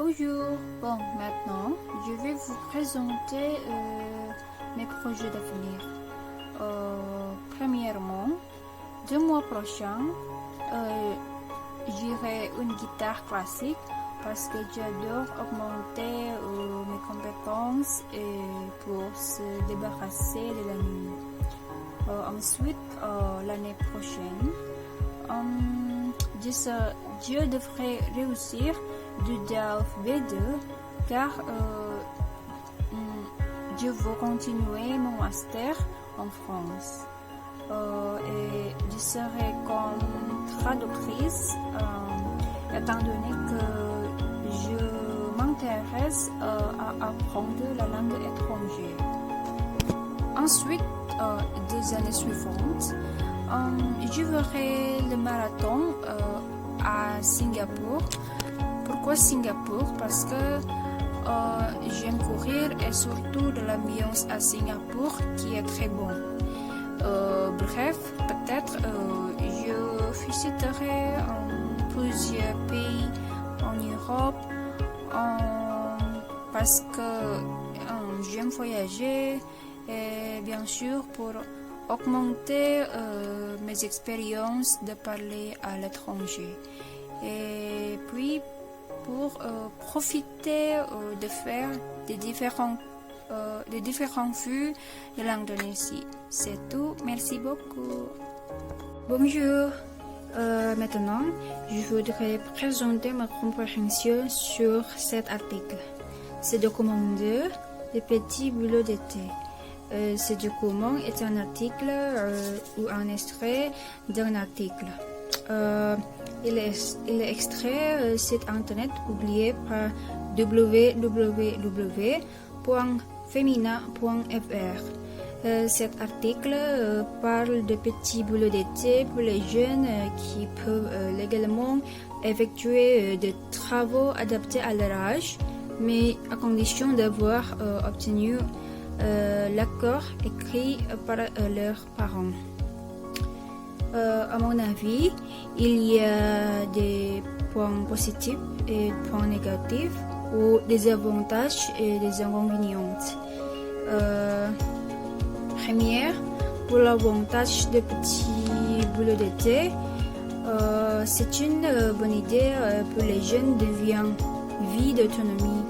Bonjour, bon maintenant je vais vous présenter mes projets d'avenir. Premièrement, 2 mois prochains, j'irai une guitare classique parce que j'adore augmenter mes compétences et pour se débarrasser de la nuit. Ensuite, l'année prochaine, je devrais réussir du DELF B2 car je veux continuer mon master en France et je serai comme traductrice étant donné que je m'intéresse à apprendre la langue étrangère. Ensuite, 2 années suivantes, je ferai le marathon à Singapour. Pourquoi Singapour? Parce que j'aime courir et surtout de l'ambiance à Singapour qui est très bon. Bref, peut-être je visiterai plusieurs pays en Europe parce que j'aime voyager et bien sûr pour augmenter mes expériences de parler à l'étranger. Et puis pour profiter de faire des différents vues de l'Indonésie. C'est tout, merci beaucoup. Bonjour, maintenant je voudrais présenter ma compréhension sur cet article. Ce document 2, le petit boulot d'été. Ce document est un article ou un extrait d'un article. Il est extrait site internet publié par www.femina.fr. Cet article parle de petits boulots d'été pour les jeunes qui peuvent légalement effectuer des travaux adaptés à leur âge, mais à condition d'avoir obtenu l'accord écrit par leurs parents. À mon avis, il y a des points positifs et des points négatifs ou des avantages et des inconvénients. Première, pour l'avantage de petits boulots d'été, c'est une bonne idée pour les jeunes de vie d'autonomie.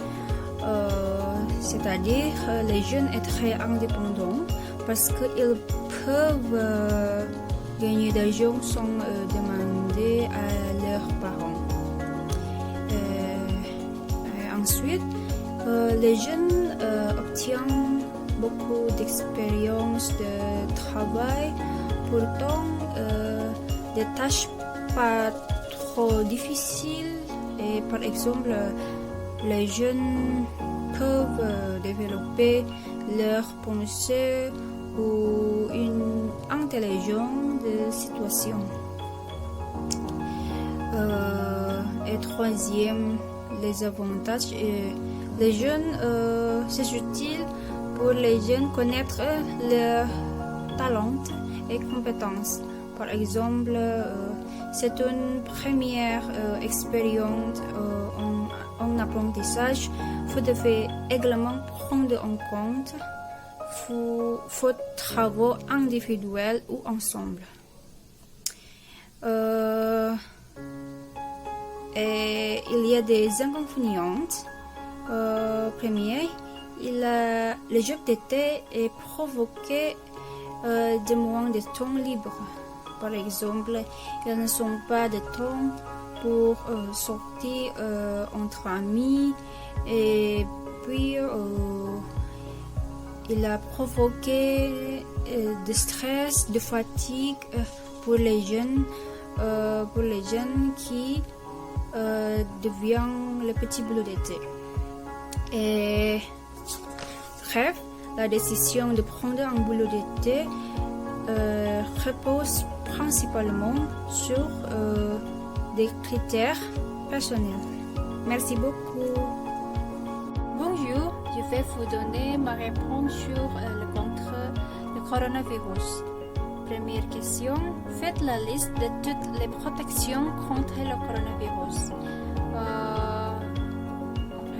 C'est-à-dire les jeunes sont très indépendants parce qu'ils peuvent gagner d'argent sans demander à leurs parents. Ensuite, les jeunes obtiennent beaucoup d'expérience de travail, pourtant des tâches pas trop difficiles et par exemple les jeunes peuvent développer leur pensée ou une intelligence de situation. Et troisième, les avantages. Les jeunes, c'est utile pour les jeunes connaître leurs talents et compétences. Par exemple, c'est une première expérience en apprentissage. Vous devez également prendre en compte vos travaux individuels ou ensemble. Et il y a des inconvénients. Premier, le job d'été est provoqué de moins de temps libre. Par exemple, il ne sont pas de temps pour sortir entre amis et puis il a provoqué de stress, de fatigue pour les jeunes qui deviennent le petit boulot d'été. Et bref, la décision de prendre un boulot d'été repose principalement sur des critères personnels. Merci beaucoup. Bonjour, je vais vous donner ma réponse sur le coronavirus. Première question, faites la liste de toutes les protections contre le coronavirus.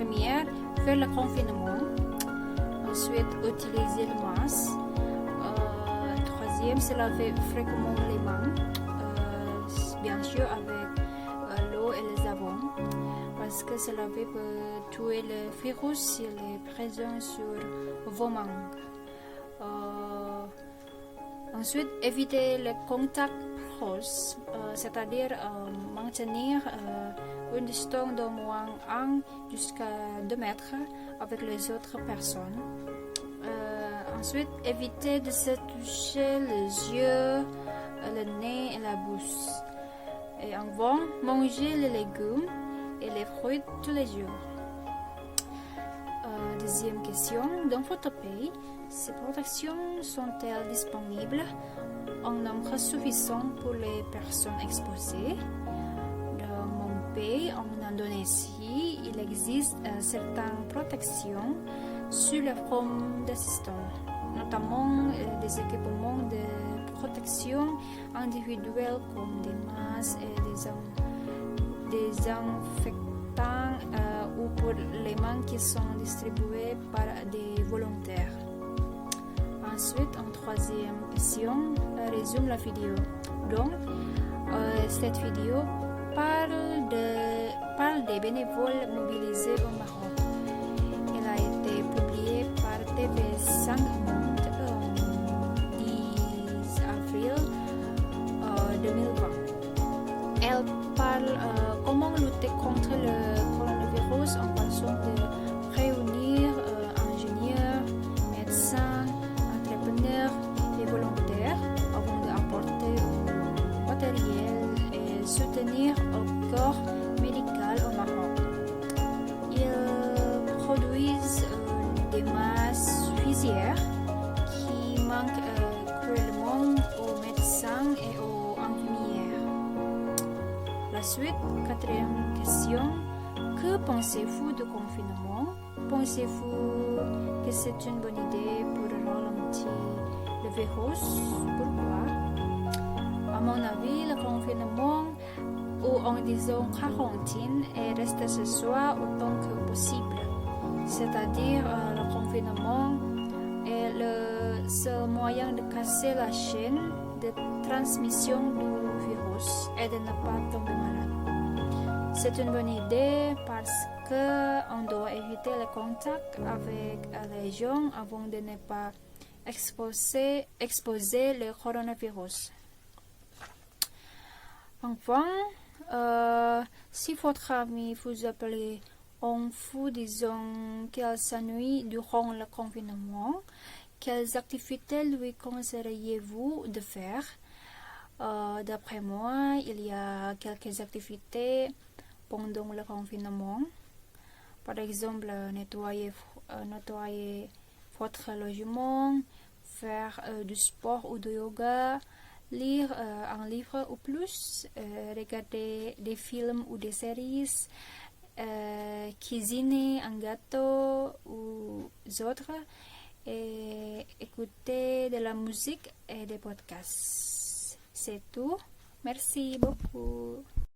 première, faire le confinement. Ensuite, utiliser le masque. Troisième, se laver fréquemment les mains. Bien sûr, avec l'eau et le savon. Parce que se laver peut tuer le virus s'il est présent sur vos mains. Ensuite, éviter le contact proche, c'est-à-dire maintenir une distance d'au moins 1 jusqu'à 2 mètres avec les autres personnes. Ensuite, éviter de se toucher les yeux, le nez et la bouche. Et enfin, manger les légumes et les fruits tous les jours. Deuxième question, dans votre pays, ces protections sont-elles disponibles en nombre suffisant pour les personnes exposées? Dans mon pays, en Indonésie, il existe certaines protections sous la forme d'assistants, notamment des équipements de protection individuelle comme des masques et des désinfectants ou pour les mains qui sont distribués par des volontaires. Ensuite, en troisième question, résume la vidéo. Donc, cette vidéo parle des bénévoles mobilisés au Maroc. Elle a été publiée par TV5 Monde le 10 avril 2020. Elle parle comment lutter contre le coronavirus en façon de réunir ingénieurs, médecins, entrepreneurs et volontaires avant d'apporter matériel et soutenir au corps médical au Maroc. Ils produisent des masques suffisants qui manquent cruellement aux médecins et aux infirmières. La suite, quatrième question. Que pensez-vous du confinement? Pensez-vous que c'est une bonne idée pour ralentir le virus? Pourquoi? À mon avis, le confinement, ou en disant quarantaine, est rester chez soi autant que possible. C'est-à-dire, le confinement est le seul moyen de casser la chaîne de transmission du virus et de ne pas tomber malade. C'est une bonne idée parce qu'on doit éviter le contact avec les gens avant de ne pas exposer le coronavirus. Enfin, si votre ami vous appelle en vous disant qu'elle s'ennuie durant le confinement, quelles activités lui conseilleriez-vous de faire? D'après moi, il y a quelques activités pendant le confinement. Par exemple, nettoyer votre logement, faire du sport ou du yoga, lire un livre ou plus, regarder des films ou des séries, cuisiner un gâteau ou autres, et écouter de la musique et des podcasts. C'est tout. Merci beaucoup.